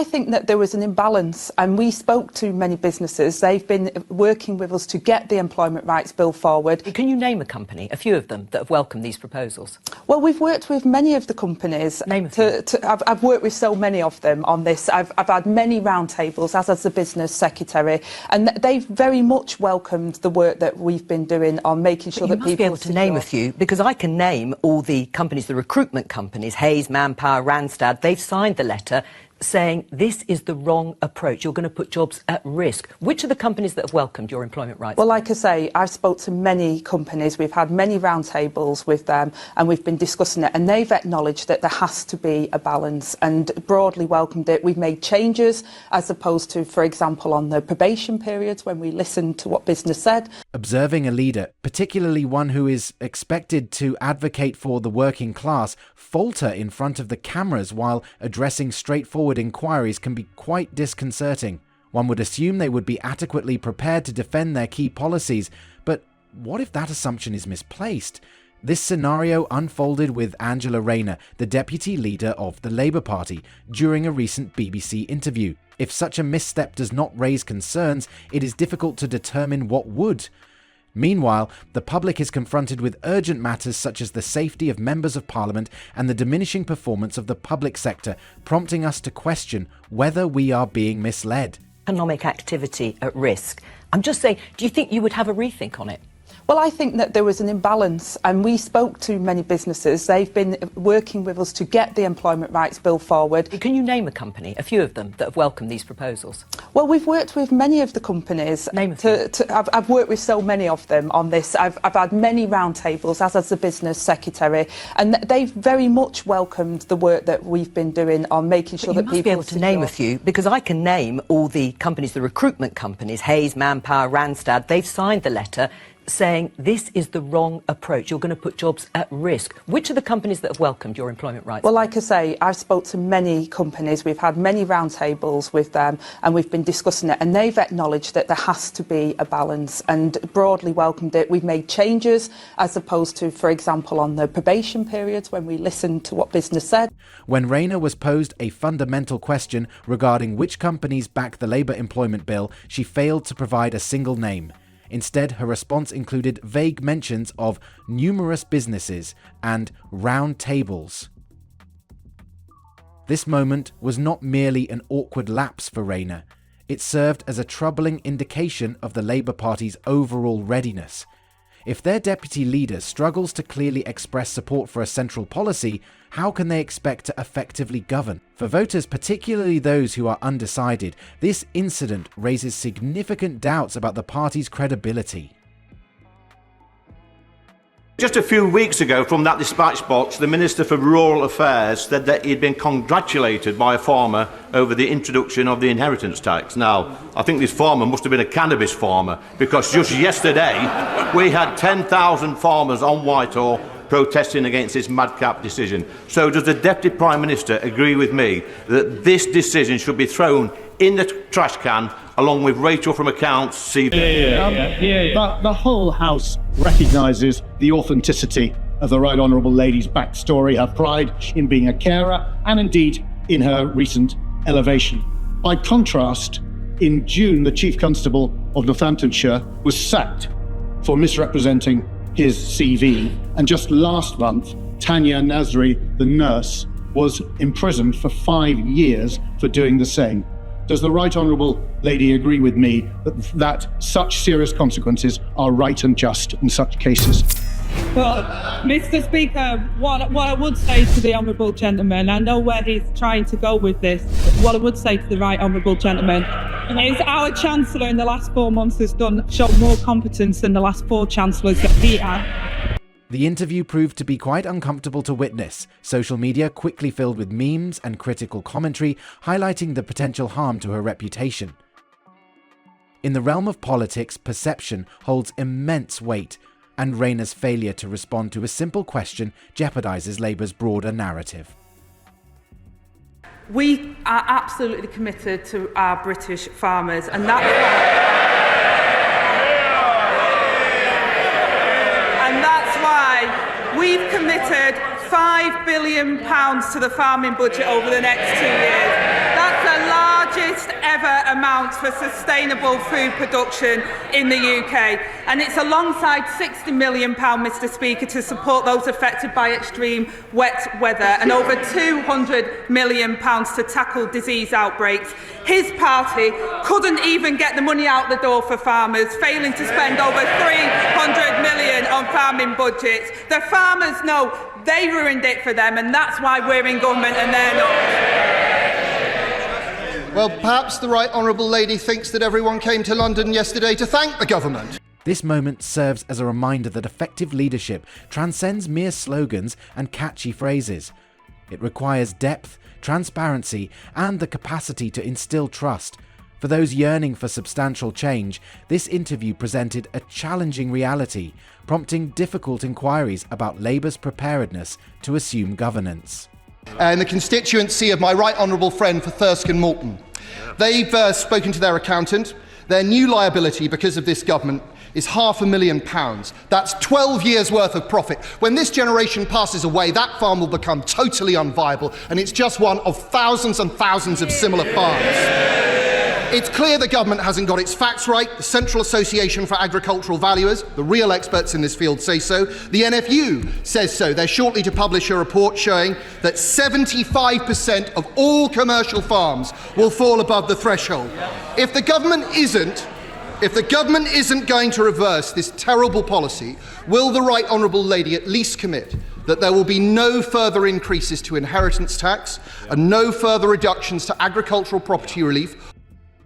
I think that there was an imbalance, and we spoke to many businesses. They've been working with us to get the Employment Rights Bill forward. Can you name a company, a few of them, that have welcomed these proposals? Well, we've worked with many of the companies. Name a few. I've worked with so many of them on this. I've had many roundtables, as has the business secretary, and they've very much welcomed the work that we've been doing on making sure that people... You must be able to name a few, because I can name all the companies, the recruitment companies, Hayes, Manpower, Randstad. They've signed the letter saying this is the wrong approach. You're going to put jobs at risk. Which are the companies that have welcomed your employment rights? Well, like I say, I've spoke to many companies. We've had many roundtables with them, and we've been discussing it, and they've acknowledged that there has to be a balance and broadly welcomed it. We've made changes as opposed to, for example, on the probation periods when we listened to what business said. Observing a leader, particularly one who is expected to advocate for the working class, falter in front of the cameras while addressing straightforward inquiries can be quite disconcerting. One would assume they would be adequately prepared to defend their key policies, but what if that assumption is misplaced? This scenario unfolded with Angela Rayner, the deputy leader of the Labour Party, during a recent BBC interview. If such a misstep does not raise concerns, it is difficult to determine what would. Meanwhile, the public is confronted with urgent matters such as the safety of members of parliament and the diminishing performance of the public sector, prompting us to question whether we are being misled. Economic activity at risk. I'm just saying, do you think you would have a rethink on it? Well, I think that there was an imbalance, and we spoke to many businesses. They've been working with us to get the Employment Rights Bill forward. Can you name a company, a few of them, that have welcomed these proposals? Well, we've worked with many of the companies. Name a few. I've worked with so many of them on this. I've had many roundtables, as has the business secretary, and they've very much welcomed the work that we've been doing on making sure that people... You must be able to name a few, because I can name all the companies, the recruitment companies, Hayes, Manpower, Randstad. They've signed the letter saying this is the wrong approach. You're going to put jobs at risk. Which are the companies that have welcomed your employment rights? Well, like I say, I've spoke to many companies. We've had many roundtables with them, and we've been discussing it, and they've acknowledged that there has to be a balance and broadly welcomed it. We've made changes as opposed to, for example, on the probation periods when we listened to what business said. When Rayner was posed a fundamental question regarding which companies back the Labour employment bill, she failed to provide a single name. Instead, her response included vague mentions of numerous businesses and round tables. This moment was not merely an awkward lapse for Rayner. It served as a troubling indication of the Labour Party's overall readiness. If their deputy leader struggles to clearly express support for a central policy, how can they expect to effectively govern? For voters, particularly those who are undecided, this incident raises significant doubts about the party's credibility. Just a few weeks ago, from that dispatch box, the Minister for Rural Affairs said that he'd been congratulated by a farmer over the introduction of the inheritance tax. Now, I think this farmer must have been a cannabis farmer, because just yesterday we had 10,000 farmers on Whitehall protesting against this madcap decision. So does the Deputy Prime Minister agree with me that this decision should be thrown in the trash can along with Rachel from Accounts' CV? The whole House recognises the authenticity of the Right Honourable Lady's backstory, her pride in being a carer, and indeed in her recent elevation. By contrast, in June, the Chief Constable of Northamptonshire was sacked for misrepresenting his CV, and just last month, Tanya Nasri, the nurse, was imprisoned for 5 years for doing the same. Does the Right Honourable Lady agree with me that such serious consequences are right and just in such cases? Well, Mr. Speaker, what I would say to the Honourable Gentleman, I know where he's trying to go with this, what I would say to the Right Honourable Gentleman is our Chancellor in the last 4 months has shown more competence than the last 4 Chancellors that he had. The interview proved to be quite uncomfortable to witness. Social media quickly filled with memes and critical commentary, highlighting the potential harm to her reputation. In the realm of politics, perception holds immense weight, and Rayner's failure to respond to a simple question jeopardizes Labour's broader narrative. We are absolutely committed to our British farmers, and that's why we've committed £5 billion to the farming budget over the next 2 years. That's a amounts for sustainable food production in the UK. And it's alongside £60 million, Mr Speaker, to support those affected by extreme wet weather and over £200 million to tackle disease outbreaks. His party couldn't even get the money out the door for farmers, failing to spend over £300 million on farming budgets. The farmers know they ruined it for them, and that's why we're in government and they're not. Well, perhaps the Right Honourable Lady thinks that everyone came to London yesterday to thank the government. This moment serves as a reminder that effective leadership transcends mere slogans and catchy phrases. It requires depth, transparency, and the capacity to instill trust. For those yearning for substantial change, this interview presented a challenging reality, prompting difficult inquiries about Labour's preparedness to assume governance. In the constituency of my right honourable friend for Thirsk and Moulton, they've spoken to their accountant. Their new liability because of this government is £500,000. That's 12 years' worth of profit. When this generation passes away, that farm will become totally unviable, and it's just one of thousands and thousands of similar farms. It's clear the government hasn't got its facts right. The Central Association for Agricultural Valuers, the real experts in this field, say so. The NFU says so. They're shortly to publish a report showing that 75% of all commercial farms will fall above the threshold. If the government isn't going to reverse this terrible policy, will the Right Honourable Lady at least commit that there will be no further increases to inheritance tax and no further reductions to agricultural property relief?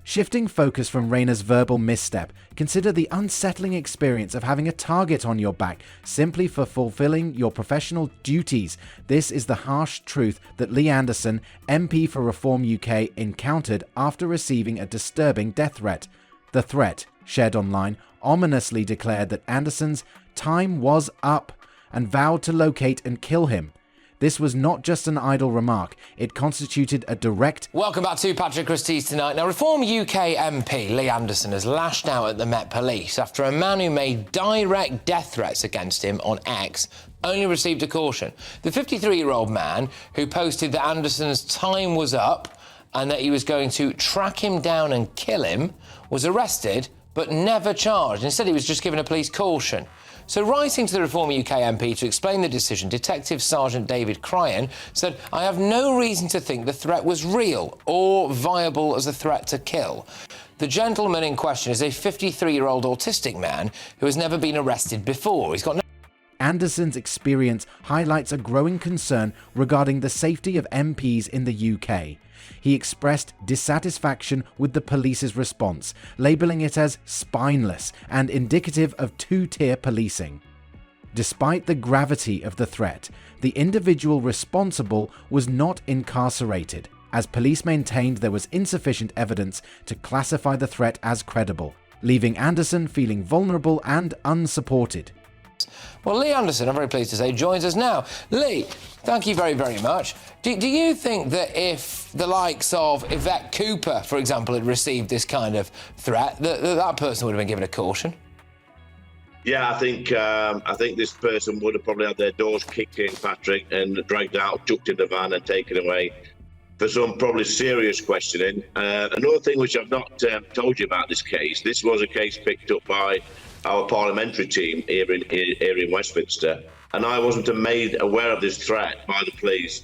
Shifting focus from Rayner's verbal misstep, consider the unsettling experience of having a target on your back simply for fulfilling your professional duties. This is the harsh truth that Lee Anderson, MP for Reform UK, encountered after receiving a disturbing death threat. The threat, shared online, ominously declared that Anderson's time was up and vowed to locate and kill him. This was not just an idle remark, it constituted a direct... Welcome back to Patrick Christie's Tonight. Now, Reform UK MP Lee Anderson has lashed out at the Met Police after a man who made direct death threats against him on X only received a caution. The 53-year-old man who posted that Anderson's time was up and that he was going to track him down and kill him was arrested but never charged. Instead, he was just given a police caution. So writing to the Reform UK MP to explain the decision, Detective Sergeant David Cryan said, "I have no reason to think the threat was real or viable as a threat to kill. The gentleman in question is a 53-year-old autistic man who has never been arrested before. He's got no..." Anderson's experience highlights a growing concern regarding the safety of MPs in the UK. He expressed dissatisfaction with the police's response, labelling it as spineless and indicative of two-tier policing. Despite the gravity of the threat, the individual responsible was not incarcerated, as police maintained there was insufficient evidence to classify the threat as credible, leaving Anderson feeling vulnerable and unsupported. Well, Lee Anderson, I'm very pleased to say, joins us now. Lee, thank you very, very much. Do you think that if the likes of Yvette Cooper, for example, had received this kind of threat, that person would have been given a caution? Yeah, I think this person would have probably had their doors kicked in, Patrick, and dragged out, chucked in the van and taken away for some probably serious questioning. Another thing which I've not told you about this case, this was a case picked up by our parliamentary team here in Westminster, and I wasn't made aware of this threat by the police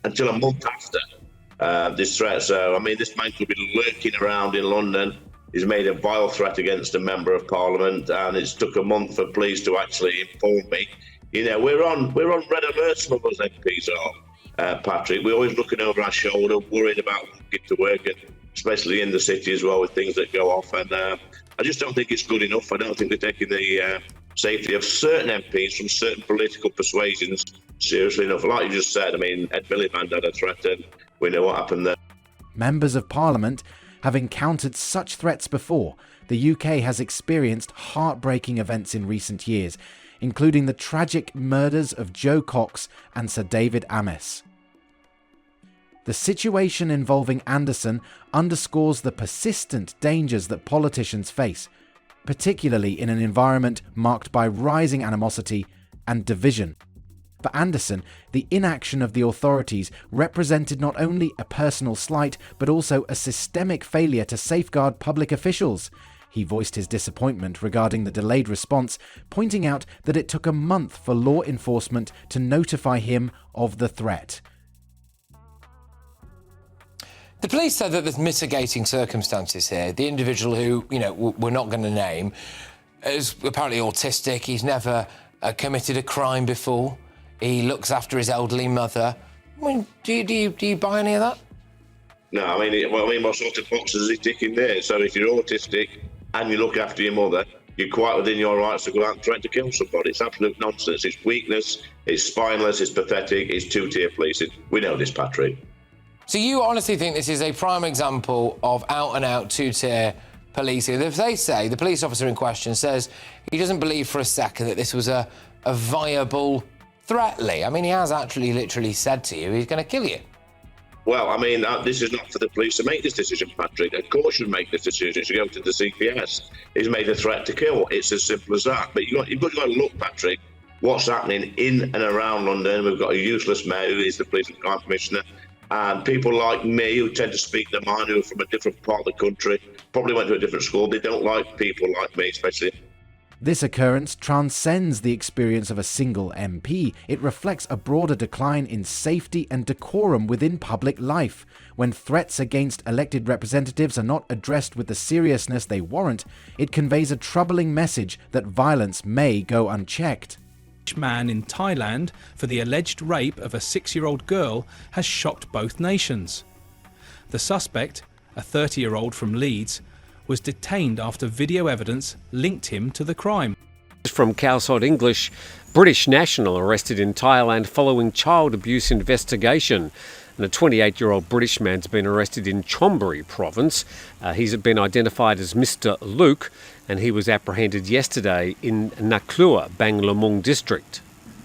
until a month after this threat. So, I mean, this man could be lurking around in London. He's made a vile threat against a member of Parliament, and it's took a month for police to actually inform me. You know, we're on red alert, some of us MPs are, Patrick. We're always looking over our shoulder, worried about getting to work, and especially in the city as well, with things that go off. And I just don't think it's good enough. I don't think they're taking the safety of certain MPs from certain political persuasions seriously enough. Like you just said, I mean, Ed Miliband had a threat, and we know what happened there. Members of Parliament have encountered such threats before. The UK has experienced heartbreaking events in recent years, including the tragic murders of Joe Cox and Sir David Ames. The situation involving Anderson underscores the persistent dangers that politicians face, particularly in an environment marked by rising animosity and division. For Anderson, the inaction of the authorities represented not only a personal slight, but also a systemic failure to safeguard public officials. He voiced his disappointment regarding the delayed response, pointing out that it took a month for law enforcement to notify him of the threat. The police said that there's mitigating circumstances here. The individual who, we're not going to name, is apparently autistic. He's never committed a crime before. He looks after his elderly mother. I mean, do you buy any of that? No, I mean, what sort of boxes is he ticking there? So if you're autistic and you look after your mother, you're quite within your rights to go out and threaten to kill somebody. It's absolute nonsense. It's weakness, it's spineless, it's pathetic, it's two-tier policing. We know this, Patrick. So you honestly think this is a prime example of out-and-out two-tier policing? If they say, the police officer in question says he doesn't believe for a second that this was a viable threat, Lee. I mean, he has actually literally said to you he's going to kill you. Well, I mean, this is not for the police to make this decision, Patrick. A court should make this decision. It should go to the CPS. He's made a threat to kill. It's as simple as that. But you've got to look, Patrick, what's happening in and around London. We've got a useless mayor who is the police and crime commissioner. And people like me who tend to speak their mind, who are from a different part of the country, probably went to a different school. They don't like people like me, especially. This occurrence transcends the experience of a single MP. It reflects a broader decline in safety and decorum within public life. When threats against elected representatives are not addressed with the seriousness they warrant, it conveys a troubling message that violence may go unchecked. Man in Thailand for the alleged rape of a 6-year-old girl has shocked both nations. The suspect, a 30-year-old from Leeds, was detained after video evidence linked him to the crime. From Cowsod English, British national arrested in Thailand following child abuse investigation. And a 28-year-old British man's been arrested in Chonburi province. He's been identified as Mr. Luke, and he was apprehended yesterday in Naklua, Banglamung district.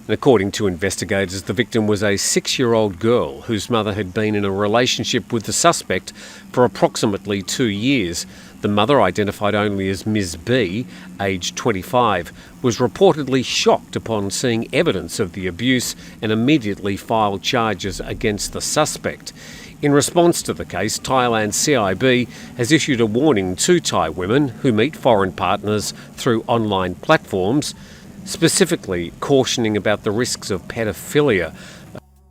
And according to investigators, the victim was a 6-year-old girl whose mother had been in a relationship with the suspect for approximately 2 years. The mother, identified only as Ms. B, aged 25, was reportedly shocked upon seeing evidence of the abuse and immediately filed charges against the suspect. In response to the case, Thailand's CIB has issued a warning to Thai women who meet foreign partners through online platforms, specifically cautioning about the risks of pedophilia.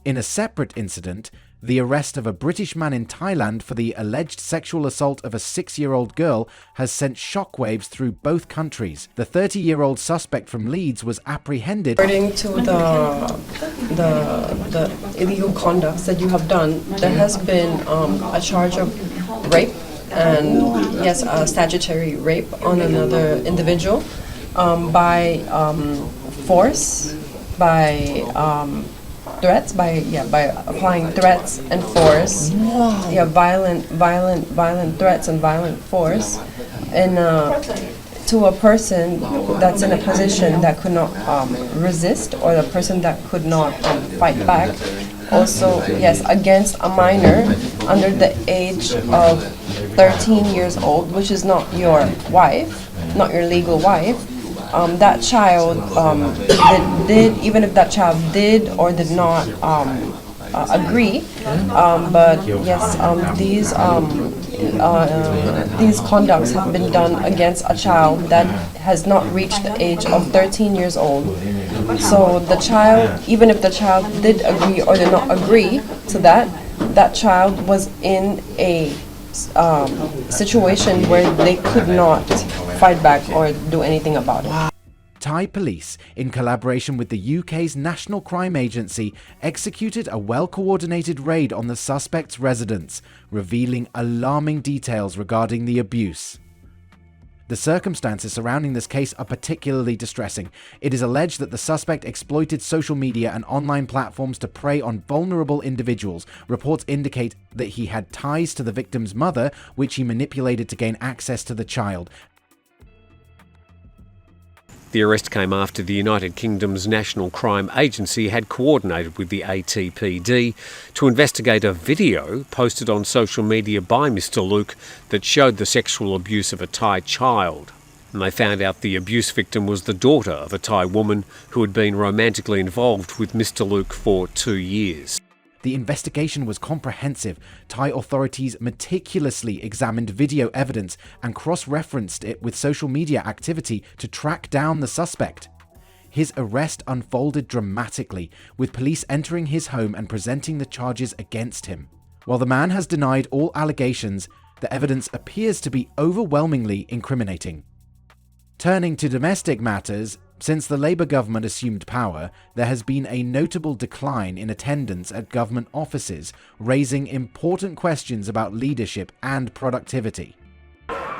In a separate incident, the arrest of a British man in Thailand for the alleged sexual assault of a 6-year-old girl has sent shockwaves through both countries. The 30-year-old suspect from Leeds was apprehended. According to the illegal conducts that you have done, there has been a charge of rape and, yes, a statutory rape on another individual by force, by threats, by applying threats and force, violent threats and violent force, and to a person that's in a position that could not resist, or the person that could not fight back. Also, yes, against a minor under the age of 13 years old, which is not your wife, not your legal wife. That child did, even if that child did or did not agree, but yes, these conducts have been done against a child that has not reached the age of 13 years old. So the child, even if the child did agree or did not agree to that, that child was in a situation where they could not fight back or do anything about it. Thai police, in collaboration with the UK's National Crime Agency, executed a well-coordinated raid on the suspect's residence, revealing alarming details regarding the abuse. The circumstances surrounding this case are particularly distressing. It is alleged that the suspect exploited social media and online platforms to prey on vulnerable individuals. Reports indicate that he had ties to the victim's mother, which he manipulated to gain access to the child. The arrest came after the United Kingdom's National Crime Agency had coordinated with the ATPD to investigate a video posted on social media by Mr. Luke that showed the sexual abuse of a Thai child. and they found out the abuse victim was the daughter of a Thai woman who had been romantically involved with Mr. Luke for 2 years. The investigation was comprehensive. Thai authorities meticulously examined video evidence and cross-referenced it with social media activity to track down the suspect. His arrest unfolded dramatically, with police entering his home and presenting the charges against him. While the man has denied all allegations, the evidence appears to be overwhelmingly incriminating. Turning to domestic matters, since the Labour government assumed power, there has been a notable decline in attendance at government offices, raising important questions about leadership and productivity.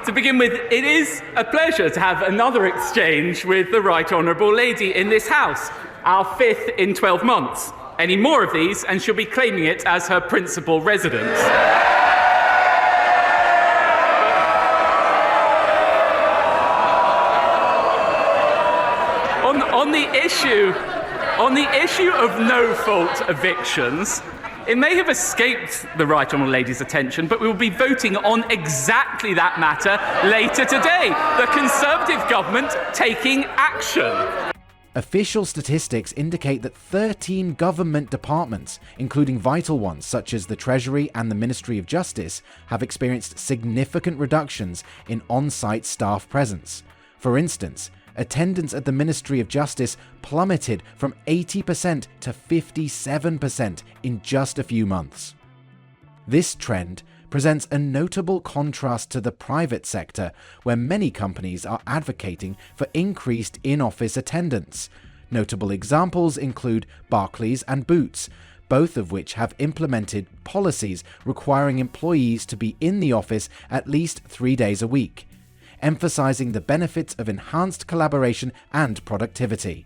To begin with, it is a pleasure to have another exchange with the Right Honourable Lady in this House, our 5th in 12 months. Any more of these and she'll be claiming it as her principal residence. On the issue of no-fault evictions, it may have escaped the Right Honourable Lady's attention, but we will be voting on exactly that matter later today. The Conservative government taking action. Official statistics indicate that 13 government departments, including vital ones such as the Treasury and the Ministry of Justice, have experienced significant reductions in on-site staff presence. For instance, attendance at the Ministry of Justice plummeted from 80% to 57% in just a few months. This trend presents a notable contrast to the private sector, where many companies are advocating for increased in-office attendance. Notable examples include Barclays and Boots, both of which have implemented policies requiring employees to be in the office at least 3 days a week, emphasizing the benefits of enhanced collaboration and productivity.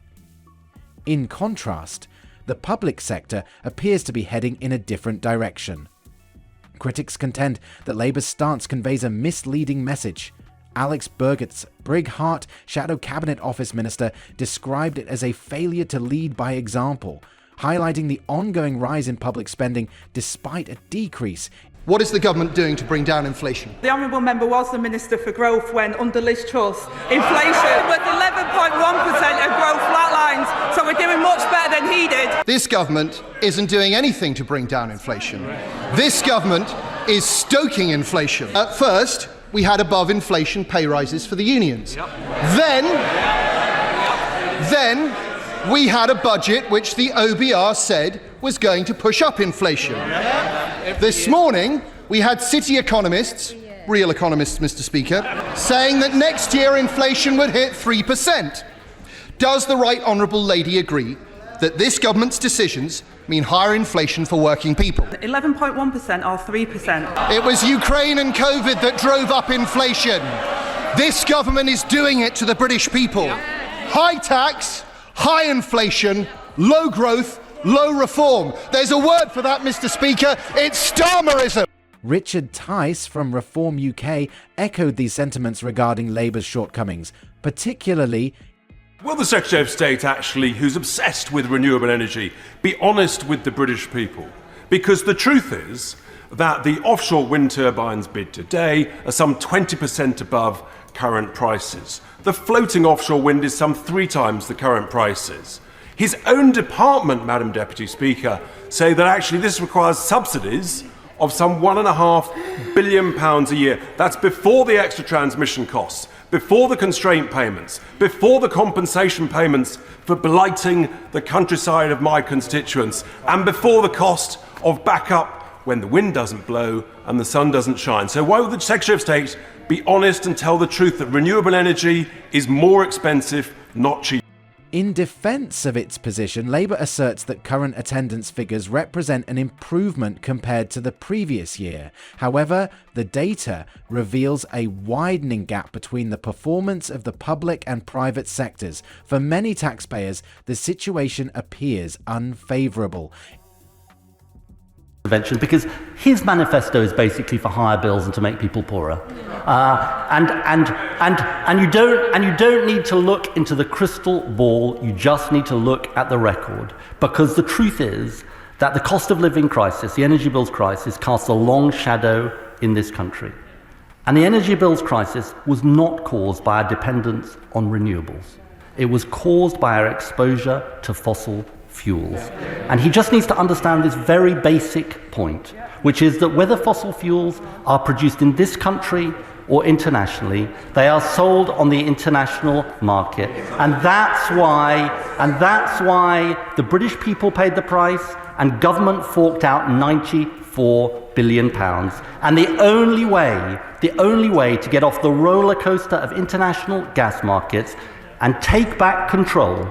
In contrast, the public sector appears to be heading in a different direction. Critics contend that Labour's stance conveys a misleading message. Alex Burgett's Brig Hart Shadow Cabinet Office Minister described it as a failure to lead by example, highlighting the ongoing rise in public spending despite a decrease. What is the government doing to bring down inflation? The Honourable Member was the Minister for Growth when, under Liz Truss, inflation was 11.1% and growth flatlines, so we're doing much better than he did. This government isn't doing anything to bring down inflation. This government is stoking inflation. At first, we had above-inflation pay rises for the unions. Then we had a budget which the OBR said was going to push up inflation. This morning, we had city economists, real economists, Mr. Speaker, saying that next year inflation would hit 3%. Does the Right Honourable Lady agree that this government's decisions mean higher inflation for working people? 11.1% or 3%? It was Ukraine and COVID that drove up inflation. This government is doing it to the British people. High tax, high inflation, low growth, low reform. There's a word for that, Mr. Speaker. It's Starmerism. Richard Tice from Reform UK echoed these sentiments regarding Labour's shortcomings, particularly, will the Secretary of State actually, who's obsessed with renewable energy, be honest with the British people? Because the truth is that the offshore wind turbines bid today are some 20% above current prices. The floating offshore wind is some 3 times the current prices. His own department, Madam Deputy Speaker, say that actually this requires subsidies of some £1.5 billion a year. That's before the extra transmission costs, before the constraint payments, before the compensation payments for blighting the countryside of my constituents, and before the cost of backup when the wind doesn't blow and the sun doesn't shine. So why would the Secretary of State be honest and tell the truth that renewable energy is more expensive, not cheap? in defence of its position, Labour asserts that current attendance figures represent an improvement compared to the previous year. However, the data reveals a widening gap between the performance of the public and private sectors. For many taxpayers, the situation appears unfavourable. Because his manifesto is basically for higher bills and to make people poorer, and you don't need to look into the crystal ball. You just need to look at the record, because the truth is that the cost of living crisis, the energy bills crisis, casts a long shadow in this country. And the energy bills crisis was not caused by our dependence on renewables. It was caused by our exposure to fossil fuels. And he just needs to understand this very basic point, which is that whether fossil fuels are produced in this country or internationally, they are sold on the international market. And that's why the British people paid the price and government forked out £94 billion. And the only way to get off the roller coaster of international gas markets and take back control.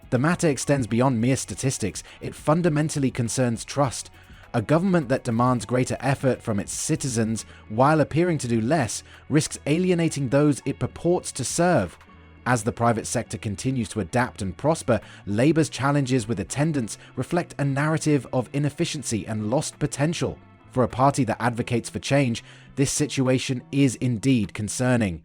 The matter extends beyond mere statistics. It fundamentally concerns trust. A government that demands greater effort from its citizens while appearing to do less risks alienating those it purports to serve. As the private sector continues to adapt and prosper, Labour's challenges with attendance reflect a narrative of inefficiency and lost potential. For a party that advocates for change, this situation is indeed concerning.